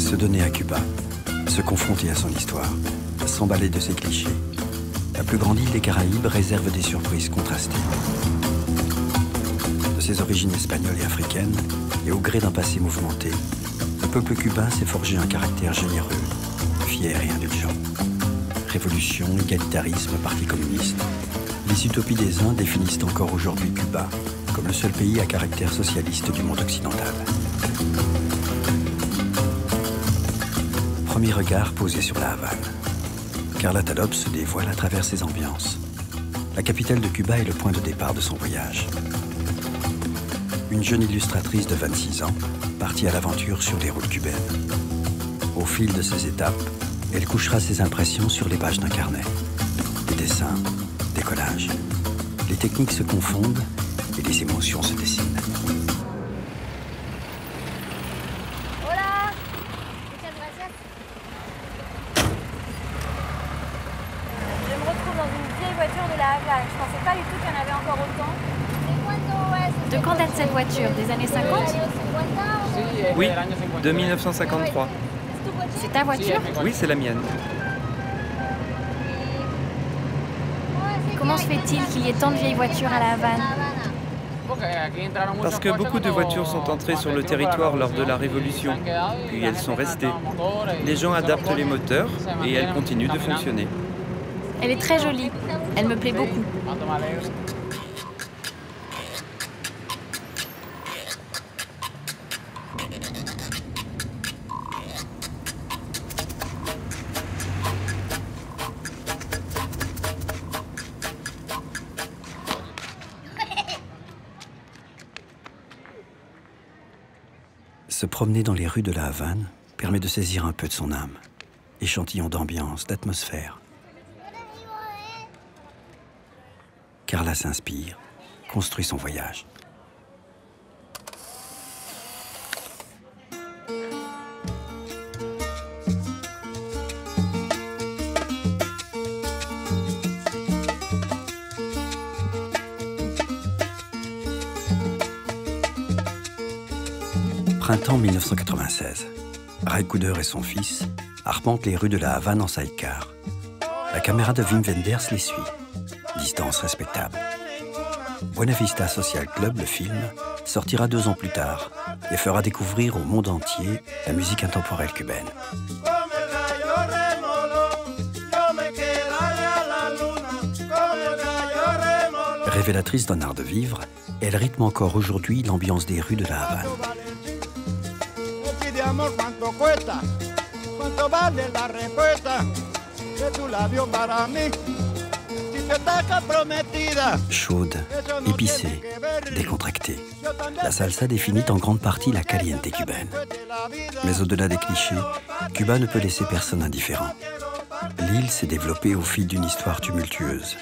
Se donner à Cuba, se confronter à son histoire, s'emballer de ses clichés. La plus grande île des Caraïbes réserve des surprises contrastées. De ses origines espagnoles et africaines, et au gré d'un passé mouvementé, le peuple cubain s'est forgé un caractère généreux, fier et indulgent. Révolution, égalitarisme, parti communiste, les utopies des uns définissent encore aujourd'hui Cuba comme le seul pays à caractère socialiste du monde occidental. Premier regard posé sur la Havane. Carla Talop se dévoile à travers ses ambiances. La capitale de Cuba est le point de départ de son voyage. Une jeune illustratrice de 26 ans, partie à l'aventure sur les routes cubaines. Au fil de ces étapes, elle couchera ses impressions sur les pages d'un carnet. Des dessins, des collages. Les techniques se confondent et les émotions se dessinent. Je pensais pas du tout qu'il y en avait encore autant. De quand date cette voiture? Des années 50? Oui, de 1953. C'est ta voiture? Oui, c'est la mienne. Comment se fait-il qu'il y ait tant de vieilles voitures à la Havane? Parce que beaucoup de voitures sont entrées sur le territoire lors de la Révolution, puis elles sont restées. Les gens adaptent les moteurs et elles continuent de fonctionner. Elle est très jolie. Elle me plaît beaucoup. Se promener dans les rues de la Havane permet de saisir un peu de son âme. Échantillon d'ambiance, d'atmosphère. Carla s'inspire, construit son voyage. Printemps 1996. Ray Cooder et son fils arpentent les rues de la Havane en sidecar. La caméra de Wim Wenders les suit. Distance respectable. Buena Vista Social Club, le film, sortira 2 ans plus tard et fera découvrir au monde entier la musique intemporelle cubaine. Révélatrice d'un art de vivre, elle rythme encore aujourd'hui l'ambiance des rues de la Havane. Chaude, épicée, décontractée, la salsa définit en grande partie la caliente cubaine. Mais au-delà des clichés, Cuba ne peut laisser personne indifférent. L'île s'est développée au fil d'une histoire tumultueuse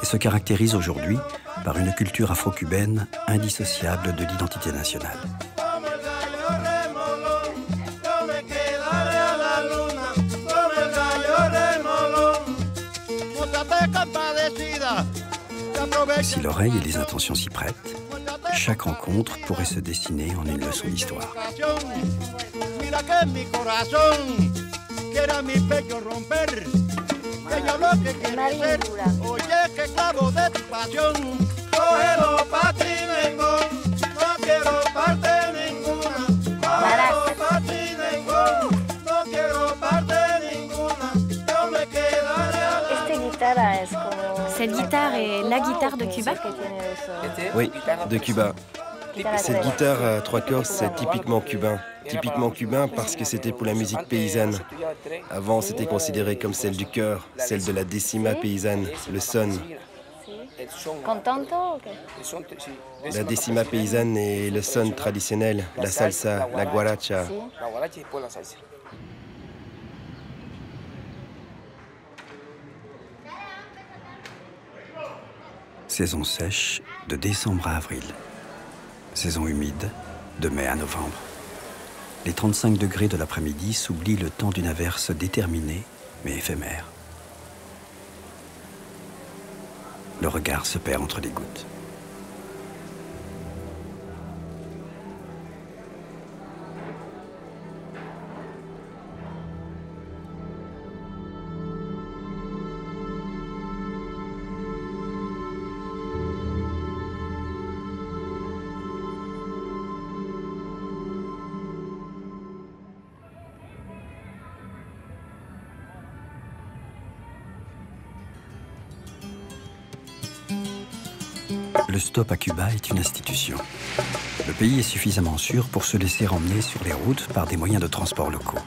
et se caractérise aujourd'hui par une culture afro-cubaine indissociable de l'identité nationale. Si l'oreille et les intentions s'y prêtent, chaque rencontre pourrait se dessiner en une leçon d'histoire. Cette guitare est la guitare de Cuba? Oui, de Cuba. Cette guitare à 3 cordes, c'est typiquement cubain. Typiquement cubain parce que c'était pour la musique paysanne. Avant, c'était considéré comme celle du cœur, celle de la décima paysanne, le son. La décima paysanne et le son traditionnel, la salsa, la guaracha. Saison sèche, de décembre à avril. Saison humide, de mai à novembre. Les 35 degrés de l'après-midi s'oublient le temps d'une averse déterminée, mais éphémère. Le regard se perd entre les gouttes. le stop à Cuba est une institution. Le pays est suffisamment sûr pour se laisser emmener sur les routes par des moyens de transport locaux.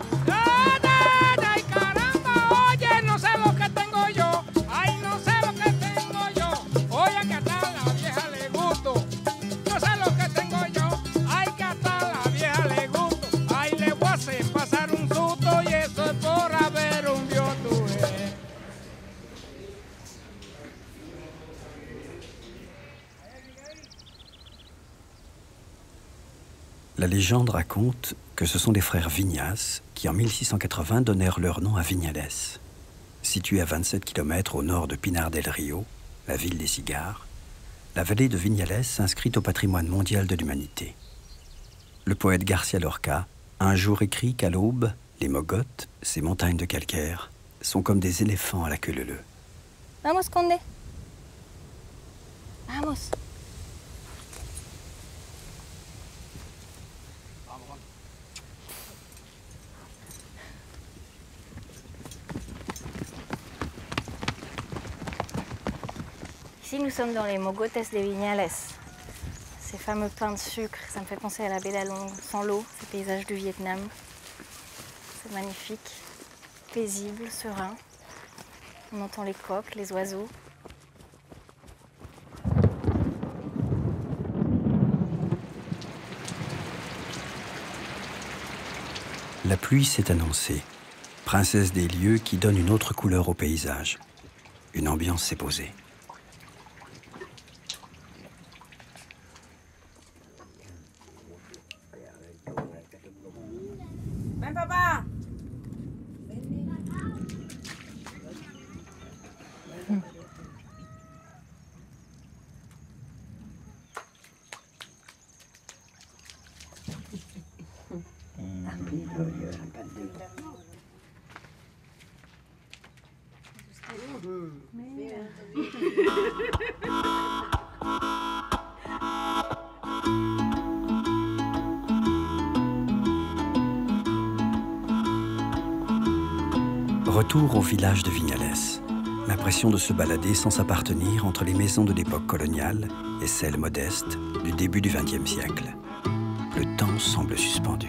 La légende raconte que ce sont les frères Viñas qui, en 1680, donnèrent leur nom à Viñales. Située à 27 km au nord de Pinar del Rio, la ville des cigares, la vallée de Viñales s'inscrit au patrimoine mondial de l'humanité. Le poète García Lorca a un jour écrit qu'à l'aube, les Mogotes, ces montagnes de calcaire, sont comme des éléphants à la queue leu-leu. Vamos, Conde. Vamos. Ici, nous sommes dans les Mogotes de Viñales. Ces fameux pains de sucre, ça me fait penser à la baie d'Along, sans l'eau, ces paysages du Vietnam. C'est magnifique, paisible, serein. On entend les coqs, les oiseaux. La pluie s'est annoncée, princesse des lieux qui donne une autre couleur au paysage. Une ambiance s'est posée. Retour au village de Viñales. L'impression de se balader sans s'appartenir entre les maisons de l'époque coloniale et celles modestes du début du XXe siècle. Le temps semble suspendu.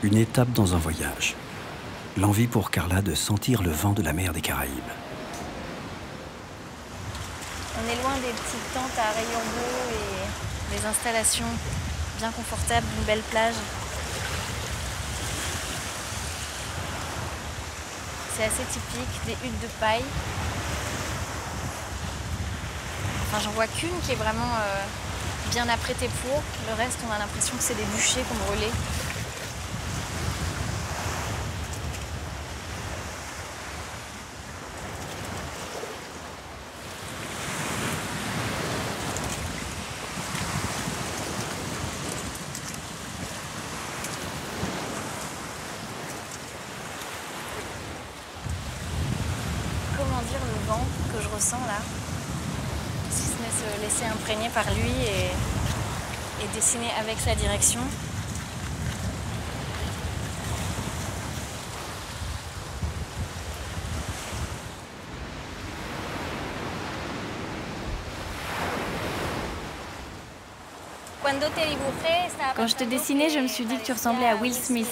Une étape dans un voyage. L'envie pour Carla de sentir le vent de la mer des Caraïbes. On est loin des petites tentes à rayons bleus et des installations bien confortables d'une belle plage. C'est assez typique, des huttes de paille. Enfin, j'en vois qu'une qui est vraiment bien apprêtée pour. Le reste, on a l'impression que c'est des bûchers qu'on brûlait. Comment dire le vent que je ressens là, si ce n'est se laisser imprégner par lui et dessiner avec sa direction. Quand je te dessinais, je me suis dit que tu ressemblais à Will Smith.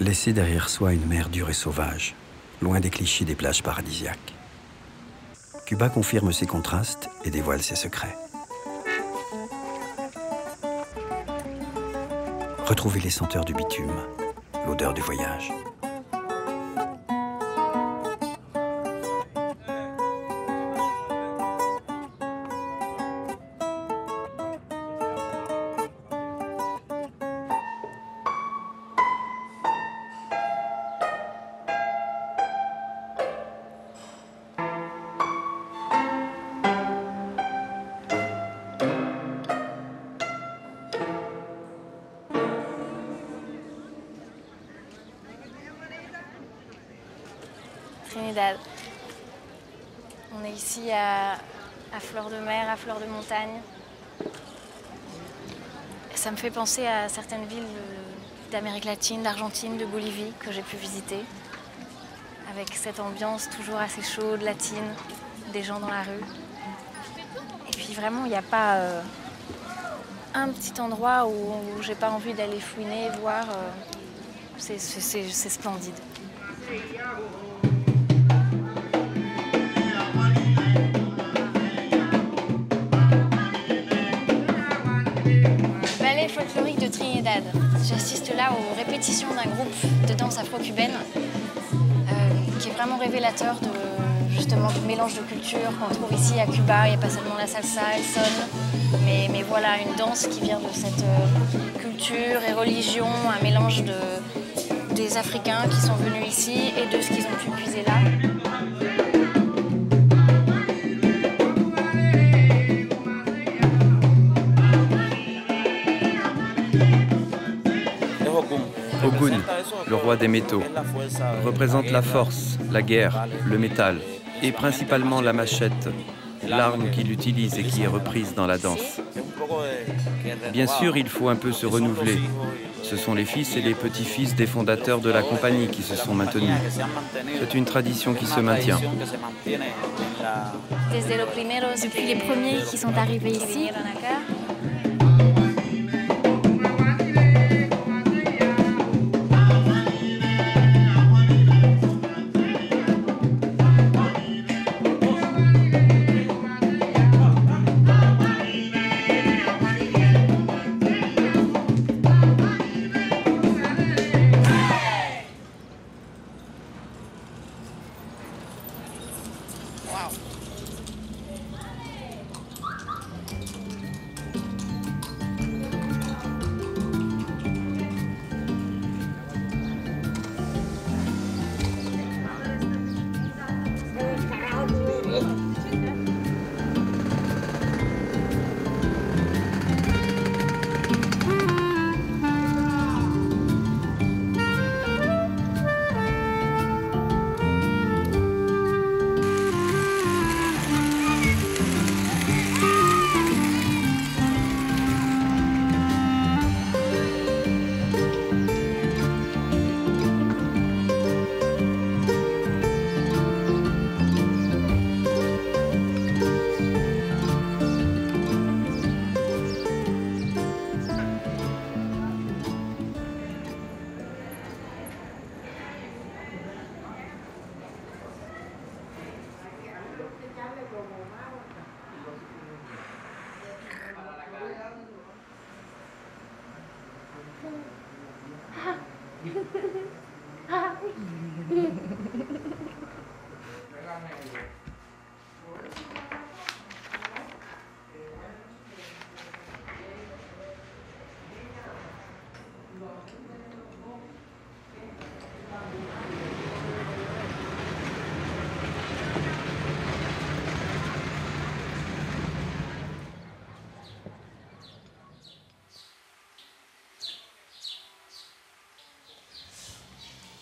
Laisser derrière soi une mer dure et sauvage, loin des clichés des plages paradisiaques. Cuba confirme ses contrastes et dévoile ses secrets. Retrouvez les senteurs du bitume, l'odeur du voyage. Trinidad. On est ici à fleur de mer, à fleur de montagne. Et ça me fait penser à certaines villes d'Amérique latine, d'Argentine, de Bolivie que j'ai pu visiter. Avec cette ambiance toujours assez chaude, latine, des gens dans la rue. Et puis vraiment, il n'y a pas un petit endroit où j'ai pas envie d'aller fouiner, voir. C'est splendide. Ballet folklorique de Trinidad. J'assiste là aux répétitions d'un groupe de danse afro-cubaine qui est vraiment révélateur justement du mélange de cultures qu'on trouve ici à Cuba. Il n'y a pas seulement la salsa, elle sonne, mais voilà, une danse qui vient de cette culture et religion, un mélange des Africains qui sont venus ici et de ce qu'ils ont pu puiser là. Ogun, le roi des métaux, représente la force, la guerre, le métal et principalement la machette, l'arme qu'il utilise et qui est reprise dans la danse. Bien sûr, il faut un peu se renouveler. Ce sont les fils et les petits-fils des fondateurs de la compagnie qui se sont maintenus. C'est une tradition qui se maintient. Depuis les premiers qui sont arrivés ici,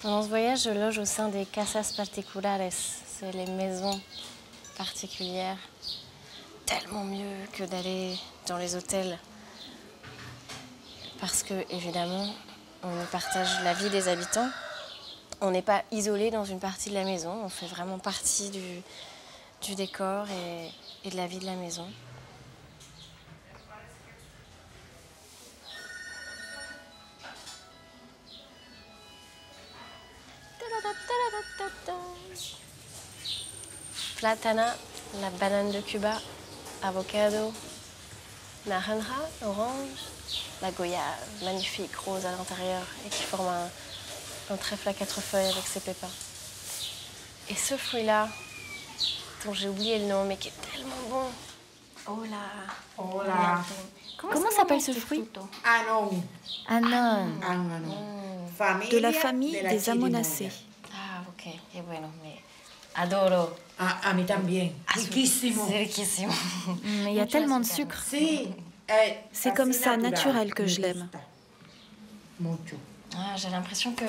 pendant ce voyage, je loge au sein des casas particulares. C'est les maisons particulières. Tellement mieux que d'aller dans les hôtels. Parce que, évidemment, on partage la vie des habitants. On n'est pas isolé dans une partie de la maison. On fait vraiment partie du décor et de la vie de la maison. Platana, la banane de Cuba, avocado, naranja, orange, la goya, magnifique, rose à l'intérieur et qui forme un trèfle à 4 feuilles avec ses pépins. Et ce fruit-là, dont j'ai oublié le nom, mais qui est tellement bon. Hola. Comment s'appelle ce fruit? Anon. Anon. De la famille des Amonacées. Ah, ok. Et bueno, mais adoro. A mí también. Riquísimo. C'est riquísimo. Mais il y a tellement de sucre. C'est comme ça, naturel, que je l'aime. Ah, j'ai l'impression que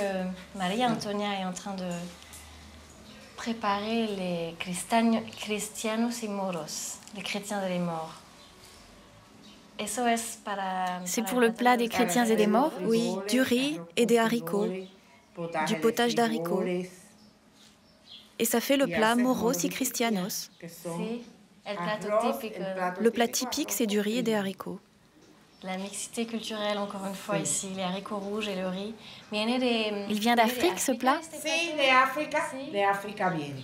Maria Antonia est en train de préparer les cristianos y moros, les chrétiens et les morts. C'est pour le plat des chrétiens et des morts? Oui, du riz et des haricots, du potage d'haricots. Et ça fait le plat moros y cristianos. Le plat typique, c'est du riz et des haricots. La mixité culturelle, encore une fois, ici, les haricots rouges et le riz. Il vient d'Afrique, ce plat? Sí, de África. De África viene.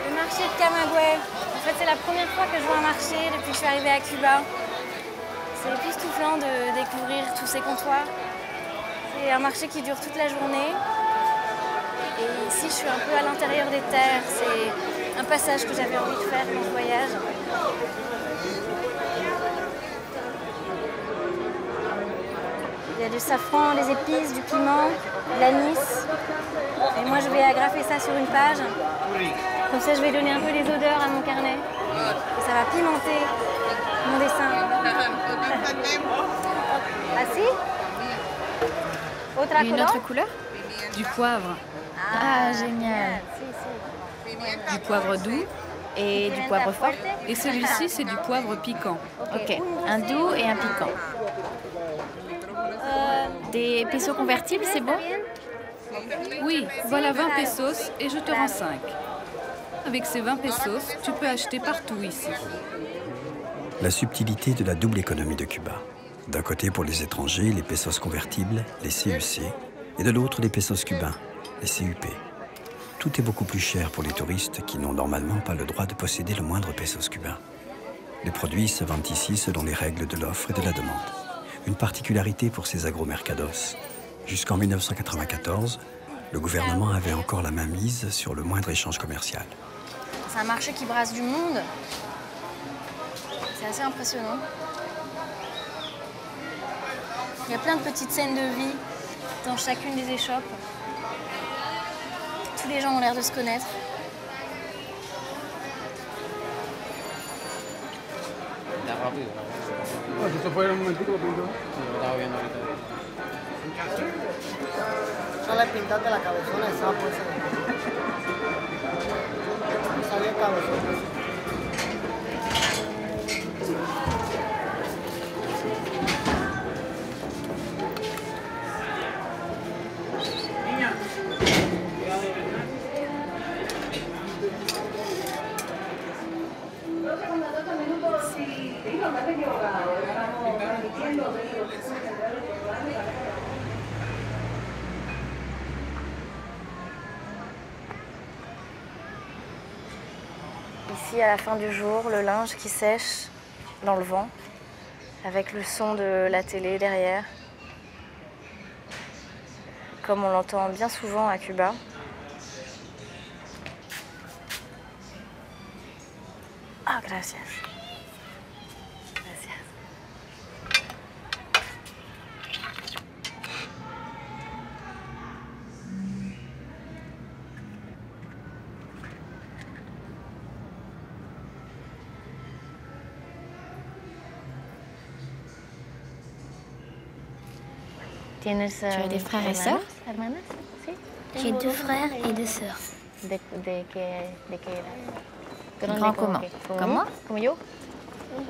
Le marché de Camagüey. En fait, c'est la première fois que je vois un marché depuis que je suis arrivée à Cuba. C'est époustouflant de découvrir tous ces comptoirs. C'est un marché qui dure toute la journée. Et ici, je suis un peu à l'intérieur des terres. C'est un passage que j'avais envie de faire dans ce voyage. Il y a du safran, des épices, du piment, de l'anis. Et moi, je vais agrafer ça sur une page. Comme ça, je vais donner un peu des odeurs à mon carnet. Et ça va pimenter mon dessin. Ah si? Autre Une autre couleur? Du poivre. Ah, génial. Du poivre doux Et du poivre fort? et celui-ci c'est du poivre piquant. Ok, un doux et un piquant. Des pesos convertibles, c'est bon? Oui, voilà 20 pesos et je te rends 5. Avec ces 20 pesos, tu peux acheter partout ici. La subtilité de la double économie de Cuba. D'un côté, pour les étrangers, les pesos convertibles, les CUC, et de l'autre, les pesos cubains, les CUP. Tout est beaucoup plus cher pour les touristes qui n'ont normalement pas le droit de posséder le moindre pesos cubain. Les produits se vendent ici selon les règles de l'offre et de la demande. Une particularité pour ces agromercados. Jusqu'en 1994, le gouvernement avait encore la main mise sur le moindre échange commercial. C'est un marché qui brasse du monde. C'est assez impressionnant. Il y a plein de petites scènes de vie dans chacune des échoppes. Tous les gens ont l'air de se connaître. Son las pintas de la cabezona de sapo esa. Sale el cabezón. Ici, à la fin du jour, le linge qui sèche dans le vent, avec le son de la télé derrière, comme on l'entend bien souvent à Cuba. Ah, gracias. Gracias. Tu as des frères et sœurs? J'ai 2 frères et 2 sœurs. Grand comment? Comme moi?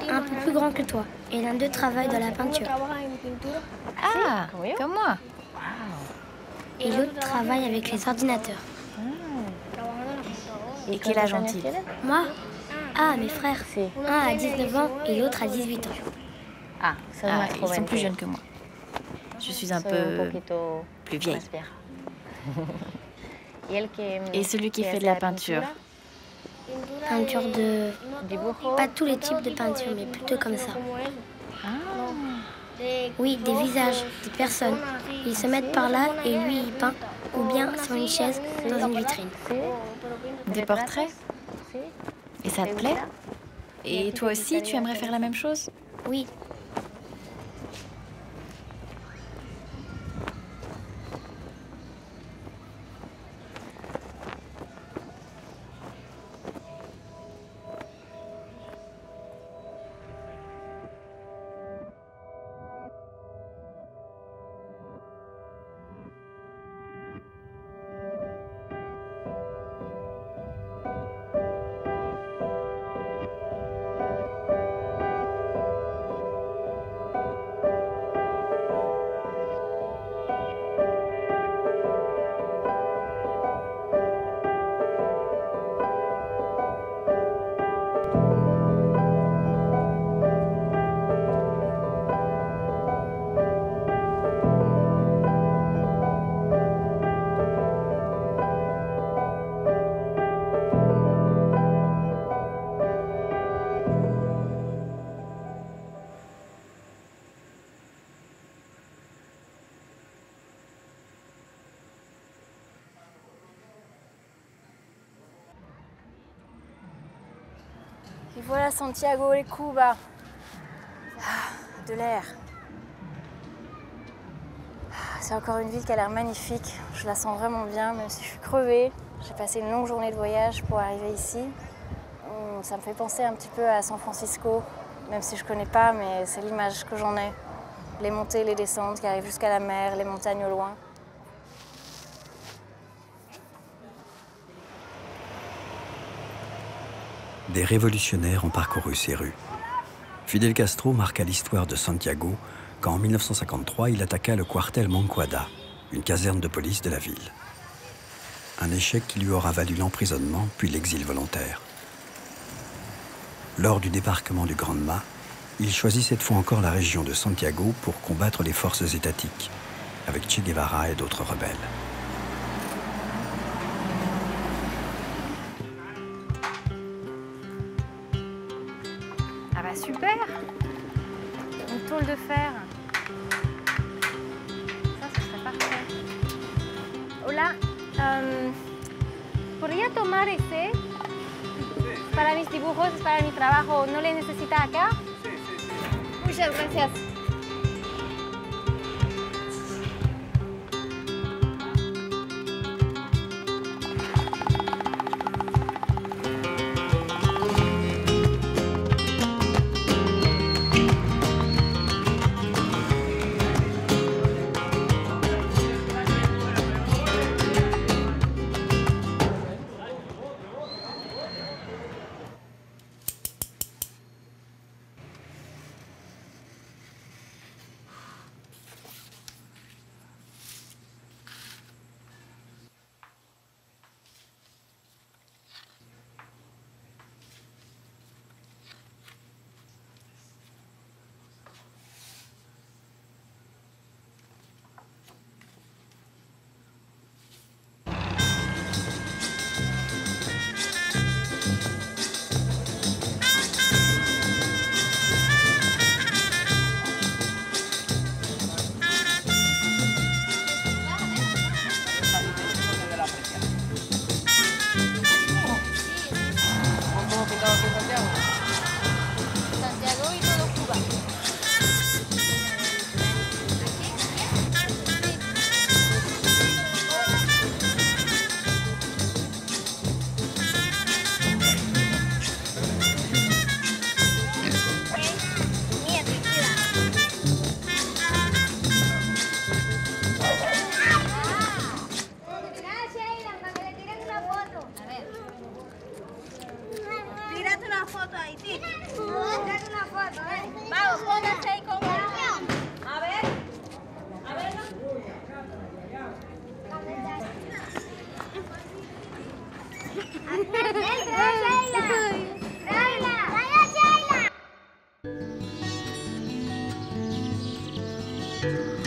Un peu plus grand que toi. Et l'un d'eux travaille dans la peinture. Ah, comme moi. Et l'autre travaille avec les ordinateurs. Et quel âge ont-ils? Moi? Ah, mes frères. Un a 19 ans et l'autre a 18 ans. Ah, ils sont plus jeunes que moi. Je suis un peu plus vieille. Et celui qui fait de la peinture? Peinture de... Pas tous les types de peinture, mais plutôt comme ça. Oui, des visages, des personnes. Ils se mettent par là et lui, il peint, ou bien sur une chaise, dans une vitrine. Des portraits? Et ça te plaît? Et toi aussi, tu aimerais faire la même chose? Oui. Et voilà Santiago de Cuba. De l'air. C'est encore une ville qui a l'air magnifique. Je la sens vraiment bien, même si je suis crevée. J'ai passé une longue journée de voyage pour arriver ici. Ça me fait penser un petit peu à San Francisco, même si je ne connais pas, mais c'est l'image que j'en ai. Les montées, les descentes qui arrivent jusqu'à la mer, les montagnes au loin. Des révolutionnaires ont parcouru ces rues. Fidel Castro marqua l'histoire de Santiago quand, en 1953, il attaqua le quartel Moncada, une caserne de police de la ville. Un échec qui lui aura valu l'emprisonnement puis l'exil volontaire. Lors du débarquement du Granma, il choisit cette fois encore la région de Santiago pour combattre les forces étatiques, avec Che Guevara et d'autres rebelles. Ah bah super! Une tôle de fer. Ça, ce serait parfait. Hola, ¿podría tomar ese? Para mis dibujos, es para mi trabajo. ¿No le necesita acá? Sí, sí, sí. Muchas gracias. Santiago y todo Cuba. Tírate una foto ahí, Titi. Tírate una foto, Vamos, póngase ahí con A ver. A ver. Sheila.